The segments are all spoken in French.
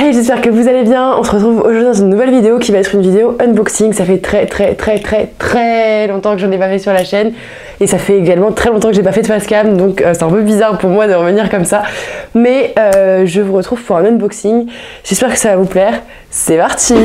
Hey, j'espère que vous allez bien. On se retrouve aujourd'hui dans une nouvelle vidéo qui va être une vidéo unboxing. Ça fait très longtemps que j'en ai pas fait sur la chaîne. Et ça fait également très longtemps que j'ai pas fait de facecam. Donc c'est un peu bizarre pour moi de revenir comme ça. Mais je vous retrouve pour un unboxing. J'espère que ça va vous plaire. C'est parti!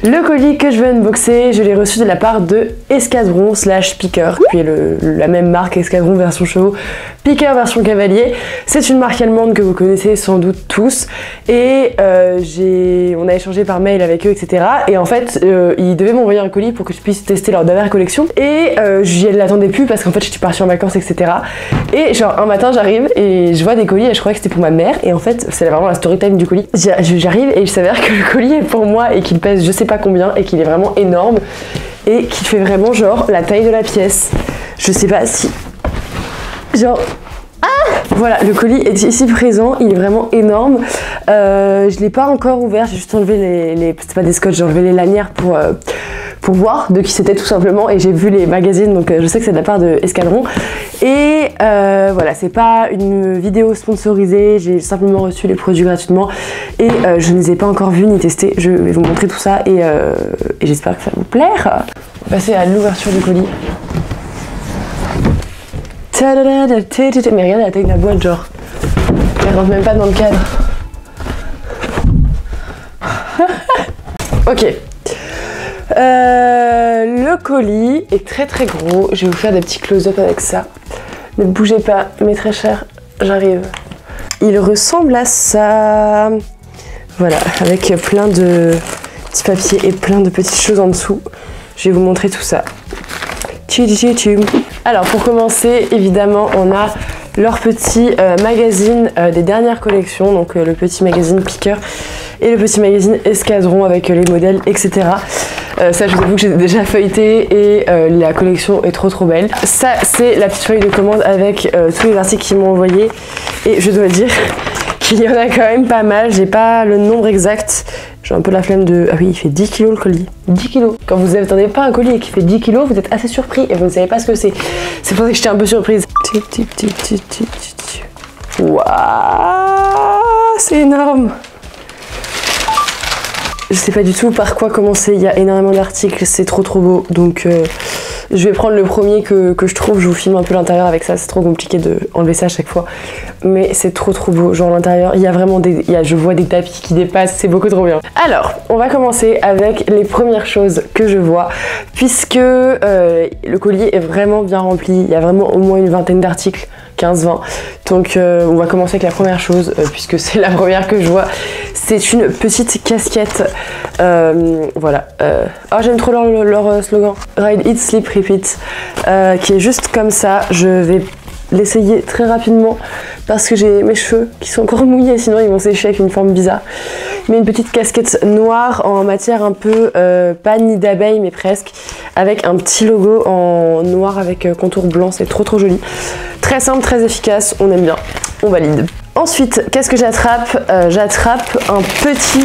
Le colis que je vais unboxer, je l'ai reçu de la part de Escadron / Piqueur, qui est la même marque, Escadron version chevaux, Piqueur version cavalier. C'est une marque allemande que vous connaissez sans doute tous. Et on a échangé par mail avec eux, etc. Et en fait, ils devaient m'envoyer un colis pour que je puisse tester leur dernière collection. Et je l'attendais plus parce qu'en fait, j'étais partie en vacances, etc. Et genre, un matin, j'arrive et je vois des colis et je croyais que c'était pour ma mère. Et en fait, c'est vraiment la story time du colis. J'arrive et il s'avère que le colis est pour moi et qu'il pèse je sais pas combien et qu'il est vraiment énorme et qu'il fait vraiment genre la taille de la pièce. Je sais pas si... Genre... Ah, voilà, le colis est ici présent, il est vraiment énorme. Je l'ai pas encore ouvert, j'ai juste enlevé les c'est pas des scotch, j'ai enlevé les lanières pour voir de qui c'était tout simplement, et j'ai vu les magazines, donc je sais que c'est de la part de Escadron. Et voilà, c'est pas une vidéo sponsorisée, j'ai simplement reçu les produits gratuitement et je ne les ai pas encore vus ni testés. Je vais vous montrer tout ça et j'espère que ça va vous plaire. On va passer à l'ouverture du colis. Mais regarde la taille de la boîte, genre. Elle rentre même pas dans le cadre. Ok. Le colis est très gros. Je vais vous faire des petits close-up avec ça. Ne bougez pas, mes très chers, j'arrive. Il ressemble à ça. Voilà, avec plein de petits papiers et plein de petites choses en dessous. Je vais vous montrer tout ça. Alors pour commencer, évidemment, on a leur petit magazine des dernières collections, donc le petit magazine Piqueur et le petit magazine Escadron avec les modèles, etc. Ça, je vous avoue que j'ai déjà feuilleté et la collection est trop belle. Ça, c'est la petite feuille de commande avec tous les articles qu'ils m'ont envoyés, et je dois dire qu'il y en a quand même pas mal. J'ai pas le nombre exact. J'ai un peu la flemme de... Ah oui, il fait 10 kg le colis. 10 kg. Quand vous n'attendez pas un colis qui fait 10 kg, vous êtes assez surpris et vous ne savez pas ce que c'est. C'est pour ça que j'étais un peu surprise. Waouh, c'est énorme. Je sais pas du tout par quoi commencer. Il y a énormément d'articles, c'est trop beau. Donc je vais prendre le premier que je trouve. Je vous filme un peu l'intérieur avec ça. C'est trop compliqué de enlever ça à chaque fois. Mais c'est trop beau. Genre l'intérieur, il y a vraiment des... je vois des tapis qui dépassent. C'est beaucoup trop bien. Alors, on va commencer avec les premières choses que je vois. Puisque le colis est vraiment bien rempli. Il y a vraiment au moins une vingtaine d'articles. 15-20. Donc on va commencer avec la première chose, puisque c'est la première que je vois. C'est une petite casquette. Voilà. Oh, j'aime trop leur slogan. Ride, Eat, Sleep, Repeat. Qui est juste comme ça. Je vais l'essayer très rapidement parce que j'ai mes cheveux qui sont encore mouillés, sinon ils vont sécher avec une forme bizarre. Mais une petite casquette noire en matière un peu pas nid d'abeille mais presque, avec un petit logo en noir avec contour blanc. C'est trop joli. Très simple, très efficace, on aime bien, on valide. Ensuite, qu'est-ce que j'attrape? J'attrape un petit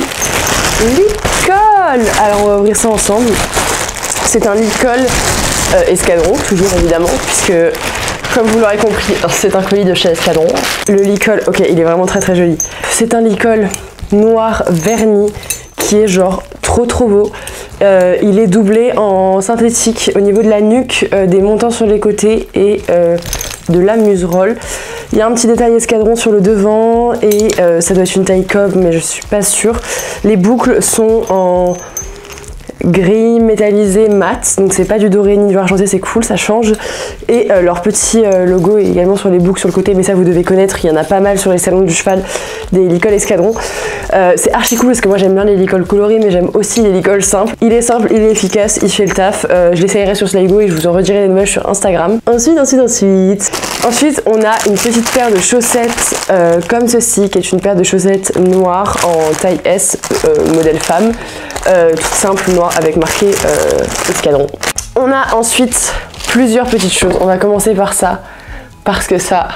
lit-colle. Alors on va ouvrir ça ensemble. C'est un lit-colle Escadron, toujours évidemment, puisque comme vous l'aurez compris, c'est un colis de chez Escadron. Le lit-colle, ok, il est vraiment très joli. C'est un lit-colle noir verni qui est genre trop beau. Il est doublé en synthétique au niveau de la nuque, des montants sur les côtés et de la muserolle. Il y a un petit détail Escadron sur le devant et ça doit être une taille cob, mais je suis pas sûre. Les boucles sont en gris métallisé mat, donc c'est pas du doré ni du argenté, c'est cool, ça change. Et leur petit logo est également sur les boucles sur le côté, mais ça vous devez connaître, il y en a pas mal sur les salons du cheval, des lit-colle Escadron. C'est archi cool parce que moi j'aime bien les lit-colle colorés, mais j'aime aussi les lit-colle simples. Il est simple, il est efficace, il fait le taf. Je l'essayerai sur Sligo et je vous en redirai des nouvelles sur Instagram. Ensuite, on a une petite paire de chaussettes comme ceci, qui est une paire de chaussettes noires en taille S, modèle femme, toute simple, noire, avec marqué Escadron. On a ensuite plusieurs petites choses. On va commencer par ça, parce que ça,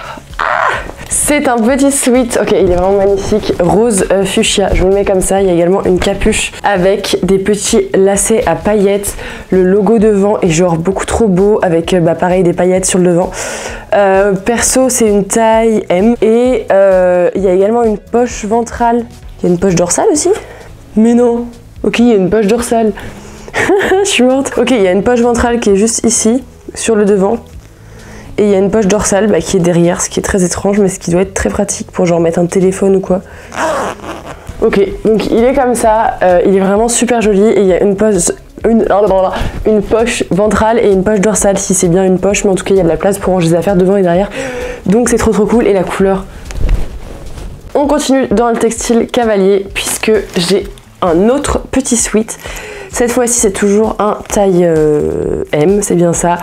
C'est un petit sweat, ok, il est vraiment magnifique, rose fuchsia, je vous le mets comme ça. Il y a également une capuche avec des petits lacets à paillettes. Le logo devant est genre beaucoup trop beau avec pareil des paillettes sur le devant. Perso c'est une taille M et il y a également une poche ventrale. Il y a une poche dorsale aussi? Mais non. Ok, il y a une poche dorsale. Je suis morte. Ok, il y a une poche ventrale qui est juste ici, sur le devant. Et il y a une poche dorsale qui est derrière, ce qui est très étrange, mais ce qui doit être très pratique pour genre mettre un téléphone ou quoi. Ok, donc il est comme ça, il est vraiment super joli et il y a une poche ventrale et une poche dorsale, si c'est bien une poche, mais en tout cas il y a de la place pour ranger des affaires devant et derrière. Donc c'est trop cool et la couleur. On continue dans le textile cavalier puisque j'ai un autre petit sweat. Cette fois-ci c'est toujours un taille M, c'est bien ça.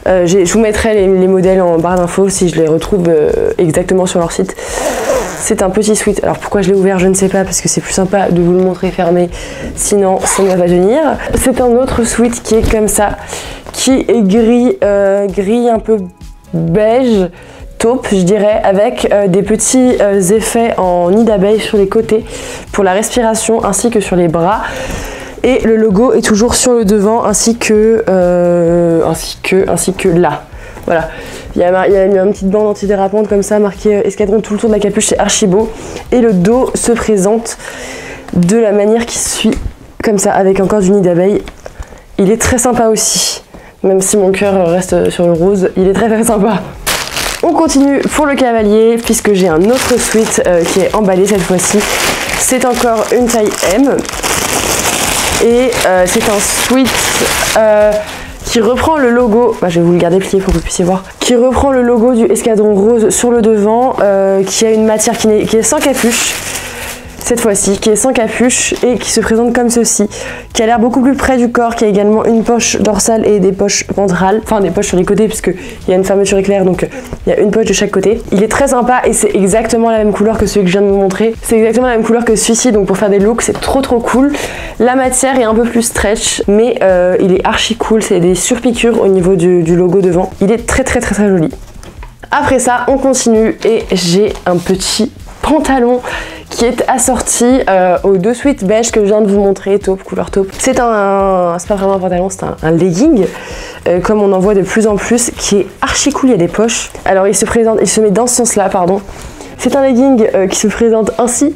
Je vous mettrai les modèles en barre d'infos si je les retrouve exactement sur leur site. C'est un petit sweat. Alors pourquoi je l'ai ouvert je ne sais pas parce que c'est plus sympa de vous le montrer fermé, sinon ça ne va pas tenir. C'est un autre sweat qui est comme ça, qui est gris, gris un peu beige, taupe je dirais, avec des petits effets en nid d'abeille sur les côtés pour la respiration ainsi que sur les bras. Et le logo est toujours sur le devant ainsi que là. Voilà. Il y a une petite bande antidérapante comme ça marquée escadron tout le tour de la capuche, c'est archi beau. Et le dos se présente de la manière qui suit, comme ça, avec encore du nid d'abeille. Il est très sympa aussi, même si mon cœur reste sur le rose, il est très sympa. On continue pour le cavalier puisque j'ai un autre sweat qui est emballé cette fois-ci. C'est encore une taille M. Et c'est un sweat qui reprend le logo, je vais vous le garder plié pour que vous puissiez voir, qui reprend le logo du escadron rose sur le devant, qui a une matière qui est sans capuche, cette fois-ci, qui est sans capuche et qui se présente comme ceci, qui a l'air beaucoup plus près du corps, qui a également une poche dorsale et des poches ventrales, enfin des poches sur les côtés puisqu'il y a une fermeture éclair, donc il y a une poche de chaque côté. Il est très sympa et c'est exactement la même couleur que celui que je viens de vous montrer. C'est exactement la même couleur que celui-ci, donc pour faire des looks c'est trop cool. La matière est un peu plus stretch, mais il est archi cool, c'est des surpiqûres au niveau du logo devant. Il est très joli. Après ça, on continue et j'ai un petit pantalon qui est assorti aux deux sweats beige que je viens de vous montrer, taupe, couleur taupe. C'est pas vraiment un pantalon, c'est un legging, comme on en voit de plus en plus, qui est archi cool, il y a des poches. Alors il se met dans ce sens-là, pardon. C'est un legging qui se présente ainsi,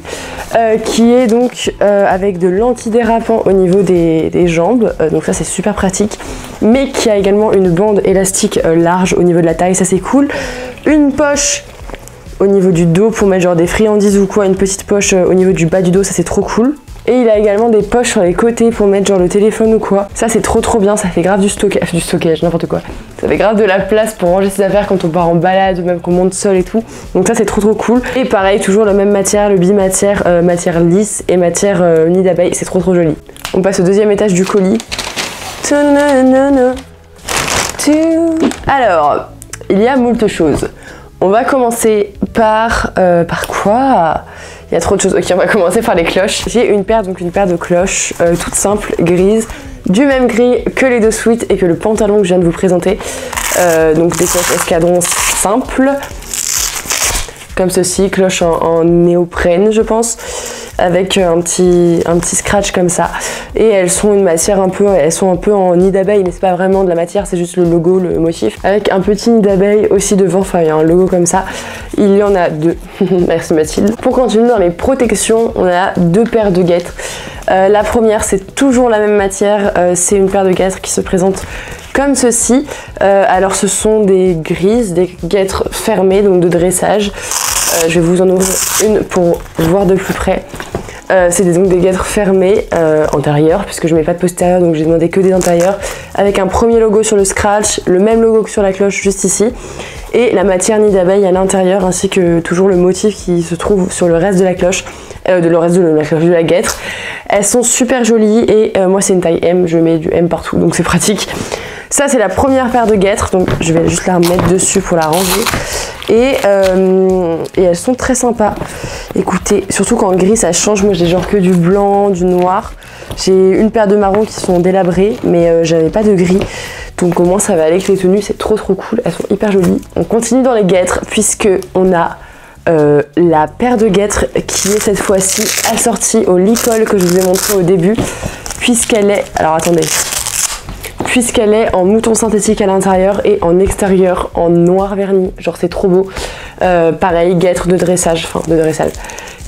qui est donc avec de l'antidérapant au niveau des jambes, donc ça c'est super pratique, mais qui a également une bande élastique large au niveau de la taille, ça c'est cool. Une poche au niveau du dos pour mettre genre des friandises ou quoi, une petite poche au niveau du bas du dos, ça c'est trop cool. Et il a également des poches sur les côtés pour mettre genre le téléphone ou quoi. Ça c'est trop bien, ça fait grave du stockage, n'importe quoi. Ça fait grave de la place pour ranger ses affaires quand on part en balade ou même qu'on monte seul et tout. Donc ça c'est trop cool. Et pareil, toujours la même matière, le bimatière, matière lisse et matière nid d'abeille, c'est trop joli. On passe au deuxième étage du colis. Alors, il y a moult choses. On va commencer par quoi? Il y a trop de choses. Ok, on va commencer par les cloches. J'ai une paire de cloches toutes simples, grises, du même gris que les deux sweats et que le pantalon que je viens de vous présenter. Donc des cloches escadron simples, comme ceci, cloches en néoprène je pense, avec un petit scratch comme ça. Et elles sont un peu en nid d'abeille, mais c'est pas vraiment de la matière, c'est juste le logo, le motif. Avec un petit nid d'abeille aussi devant, enfin il y a un logo comme ça. Il y en a deux. Merci Mathilde. Pour continuer dans les protections, on a deux paires de guêtres. La première, c'est toujours la même matière, c'est une paire de guêtres qui se présente comme ceci. Alors ce sont des grises, des guêtres fermées, donc de dressage. Je vais vous en ouvrir une pour voir de plus près. C'est donc des guêtres fermées antérieures, puisque je mets pas de postérieur, donc j'ai demandé que des intérieurs, avec un premier logo sur le scratch, le même logo que sur la cloche juste ici, et la matière nid d'abeille à l'intérieur, ainsi que toujours le motif qui se trouve sur le reste de la cloche, de la guêtre. Elles sont super jolies et moi c'est une taille M, je mets du M partout, donc c'est pratique. Ça c'est la première paire de guêtres, donc je vais juste la remettre dessus pour la ranger. Et elles sont très sympas. Écoutez, surtout quand le gris ça change, moi j'ai genre que du blanc, du noir. J'ai une paire de marrons qui sont délabrées, mais j'avais pas de gris. Donc au moins ça va aller avec les tenues, c'est trop cool, elles sont hyper jolies. On continue dans les guêtres puisque on a la paire de guêtres qui est cette fois-ci assortie au licol que je vous ai montré au début, puisqu'elle est, alors attendez, puisqu'elle est en mouton synthétique à l'intérieur et en extérieur en noir verni, genre c'est trop beau. Pareil, guêtres de dressage,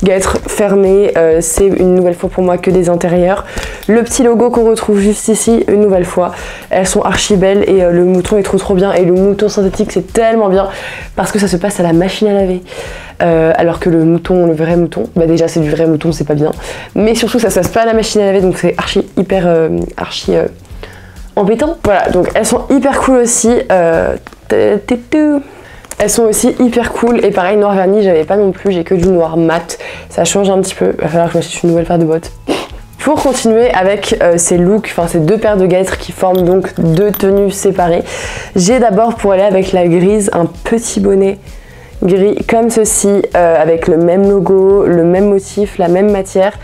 guêtres fermées, c'est une nouvelle fois pour moi que des intérieurs. Le petit logo qu'on retrouve juste ici, une nouvelle fois, elles sont archi belles et le mouton est trop bien, et le mouton synthétique c'est tellement bien parce que ça se passe à la machine à laver. Alors que le mouton, le vrai mouton, bah déjà c'est du vrai mouton, c'est pas bien, mais surtout ça se passe pas à la machine à laver, donc c'est archi embêtant. Voilà, donc elles sont hyper cool aussi. Elles sont aussi hyper cool, et pareil, noir verni j'avais pas non plus, j'ai que du noir mat, ça change un petit peu, il va falloir que je m'achète une nouvelle paire de bottes. Pour continuer avec ces looks, enfin ces deux paires de guêtres qui forment donc deux tenues séparées, j'ai d'abord, pour aller avec la grise, un petit bonnet gris comme ceci, avec le même logo, le même motif, la même matière.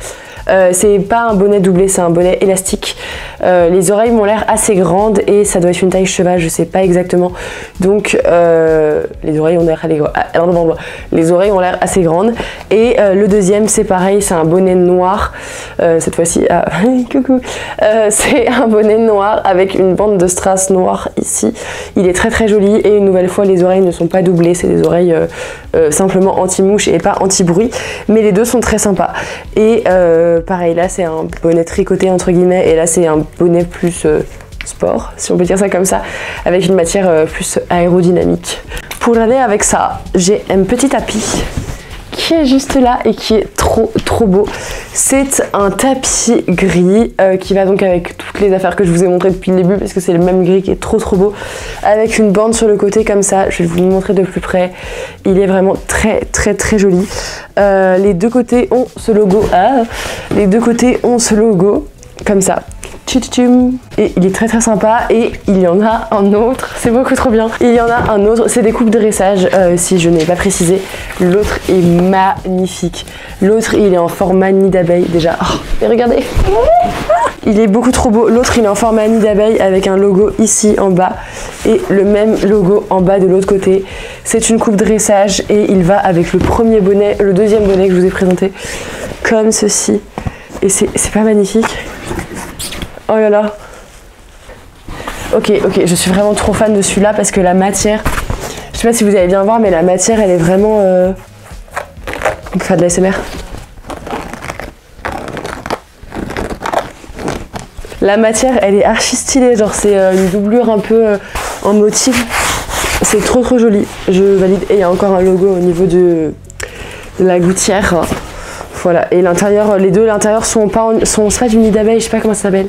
C'est pas un bonnet doublé, c'est un bonnet élastique. Les oreilles m'ont l'air assez grandes et ça doit être une taille cheval, je sais pas exactement. Donc les oreilles ont l'air assez grandes. Et le deuxième c'est pareil, c'est un bonnet noir. Cette fois-ci, coucou. C'est un bonnet noir avec une bande de strass noire ici. Il est très joli, et une nouvelle fois les oreilles ne sont pas doublées, c'est des oreilles simplement anti-mouche et pas anti-bruit. Mais les deux sont très sympas. Et pareil, là c'est un bonnet tricoté entre guillemets, et là c'est un bonnet plus sport, si on peut dire ça comme ça, avec une matière plus aérodynamique. Pour aller avec ça, j'ai un petit tapis qui est juste là et qui est trop beau. C'est un tapis gris qui va donc avec toutes les affaires que je vous ai montrées depuis le début, parce que c'est le même gris qui est trop beau, avec une bande sur le côté comme ça. Je vais vous le montrer de plus près. Il est vraiment très joli. Les deux côtés ont ce logo. Les deux côtés ont ce logo comme ça. Et il est très sympa, et il y en a un autre, c'est beaucoup trop bien. Il y en a un autre, c'est des coupes de dressage, si je n'ai pas précisé. L'autre est magnifique. L'autre il est en format nid d'abeille déjà. Oh, et regardez, il est beaucoup trop beau. L'autre il est en format nid d'abeille avec un logo ici en bas et le même logo en bas de l'autre côté. C'est une coupe dressage et il va avec le premier bonnet, le deuxième bonnet que je vous ai présenté, comme ceci. Et c'est pas magnifique? Oh là là. Ok, je suis vraiment trop fan de celui-là parce que la matière, je sais pas si vous allez bien voir, mais la matière elle est vraiment... On peut faire de l'ASMR. La matière elle est archi stylée, genre c'est une doublure un peu en motif. C'est trop joli, je valide. Et il y a encore un logo au niveau de la gouttière. Voilà, et l'intérieur, les deux, l'intérieur sont pas du nid d'abeille, je sais pas comment ça s'appelle.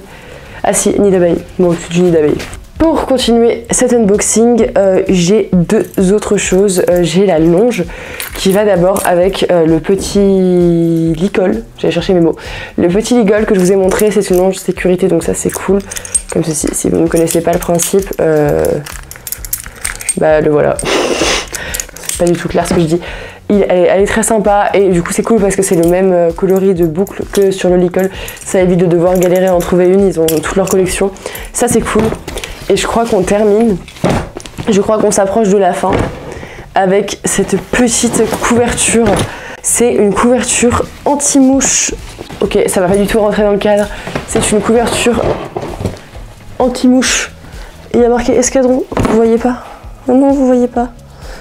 Ah si, nid d'abeille, bon c'est du nid d'abeille. Pour continuer cet unboxing, j'ai deux autres choses. J'ai la longe qui va d'abord avec le petit licol, j'allais chercher mes mots. Le petit licol que je vous ai montré, c'est une longe sécurité, donc ça c'est cool. Comme ceci, si vous ne connaissez pas le principe, bah le voilà. C'est pas du tout clair ce que je dis. Elle est très sympa, et du coup c'est cool parce que c'est le même coloris de boucle que sur le licol. Ça évite de devoir galérer à en trouver une, ils ont toute leur collection. Ça c'est cool. Et je crois qu'on termine, je crois qu'on s'approche de la fin avec cette petite couverture. C'est une couverture anti-mouche. Ok, ça va pas du tout rentrer dans le cadre. C'est une couverture anti-mouche. Il y a marqué escadron, vous voyez pas? Non, vous voyez pas.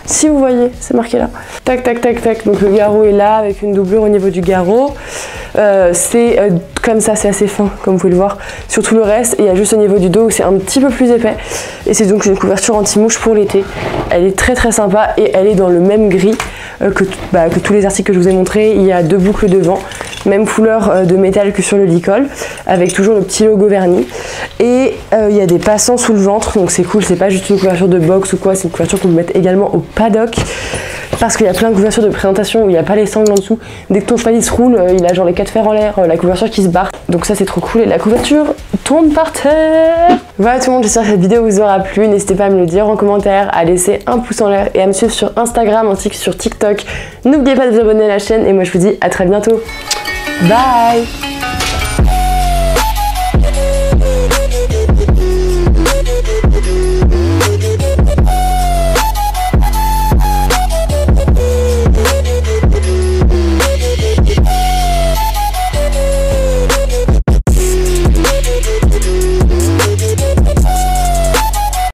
Si vous voyez, c'est marqué là. Tac. Donc le garrot est là avec une doublure au niveau du garrot. C'est comme ça, c'est assez fin comme vous pouvez le voir. Sur tout le reste, et il y a juste au niveau du dos où c'est un petit peu plus épais. Et c'est donc une couverture anti-mouche pour l'été. Elle est très sympa, et elle est dans le même gris que tous les articles que je vous ai montrés. Il y a deux boucles devant, même couleur de métal que sur le licol, avec toujours le petit logo verni. Et il y a des passants sous le ventre, donc c'est cool, c'est pas juste une couverture de box ou quoi, c'est une couverture qu'on peut mettre également au paddock. Parce qu'il y a plein de couvertures de présentation où il n'y a pas les sangles en dessous. Dès que ton cheval il se roule, il a genre les 4 fers en l'air, la couverture qui se barre. Donc ça c'est trop cool, et la couverture tourne par terre. Voilà tout le monde, j'espère que cette vidéo vous aura plu. N'hésitez pas à me le dire en commentaire, à laisser un pouce en l'air et à me suivre sur Instagram ainsi que sur TikTok. N'oubliez pas de vous abonner à la chaîne, et moi je vous dis à très bientôt. Bye.